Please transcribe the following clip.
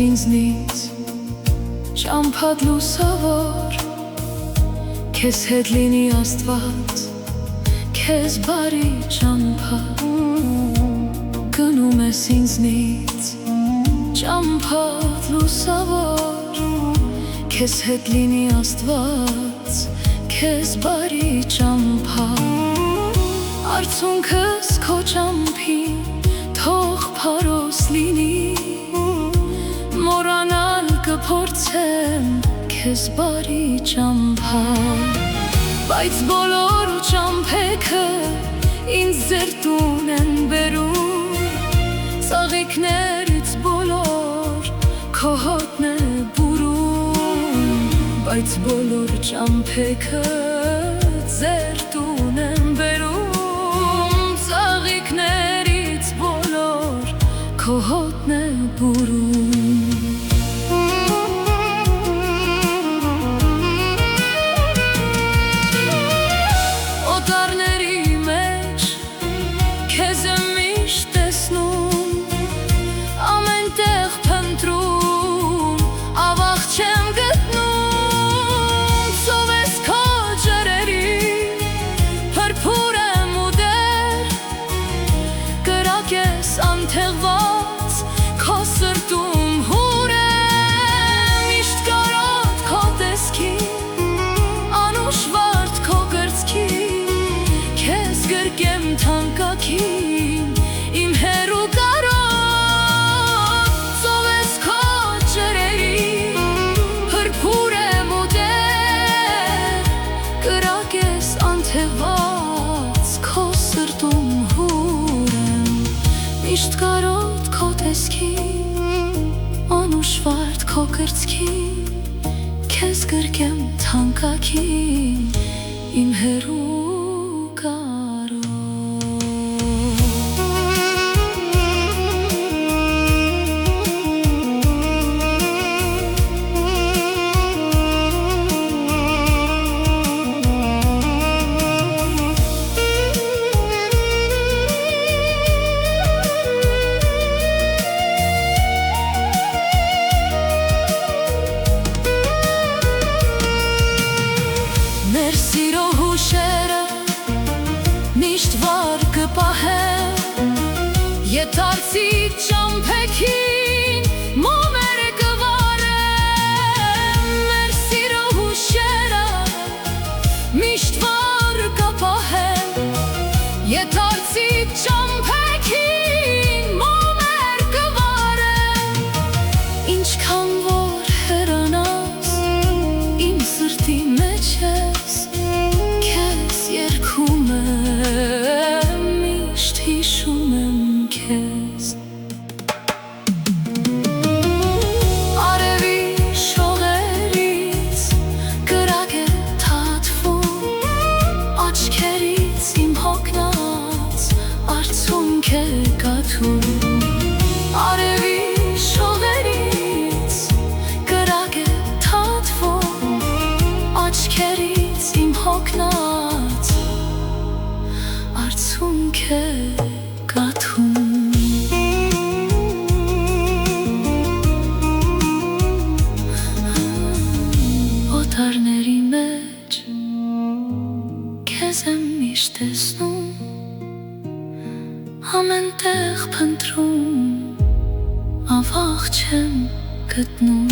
ինձնից ճամփադ լուսավոր, քեզ հետ լինի Աստված, քեզ բարի ճամփա, գնում ես ինձնից ճամփադ լուսավոր, քեզ հետ լինի Աստված, քեզ բարի ճամփա, արցունքս քո ճամփին թող փարոս լինի, մոռանալ կփորձեմ քեզ բարի ճամփա, բայց բոլոր ճամփեքը ինձ ձեր տուն են բերում, ծաղիկներից բոլոր քո հոտն է բուրում, բայց բոլոր ճամփեքը ձեր տուն են բերում, ծաղիկներից բոլոր քո հոտն է բուրում։ Անթեղված քո սրտում հուրեմ, միշտ կարոտ քո տեսքին, անուշվարդ քո կրծքին, քեզ գրկեմ թանկագին, իմ հեռու կարոտ, ծով ես քո ջրերին, փրփուր եմ ու դեր, կրակ ես անթեղված քո սրտում միշտ կարոտ քո տեսքին, անուշվարդ քո կրծքին, քեզ գրկեմ թանկագին, իմ հեռու մեր սիրո հուշերը միշտ վար կպահեմ, ետարցի ճամփեքին մոմերը կվարեմ, մեր սիրո հուշերը միշտ վար կպահեմ, ետարցի ճամփեքին մոմեր կվարեմ, ինչքան որ հեռանաս իմ սրտի մեջ ես, միշտ հիշում եմ քեզ, արևի շողերից կրակ է թաթվում, աչքերից իմ հոգնած արցունք է կաթում, արևի շողերից կրակ է թաթվում, աչքերից իմ հոգնած արցունք է կաթում, օտարների մեջ քեզ եմ միշտ տեսնում, ամեն տեղ փնտրում, ավաղ չեմ գտնում,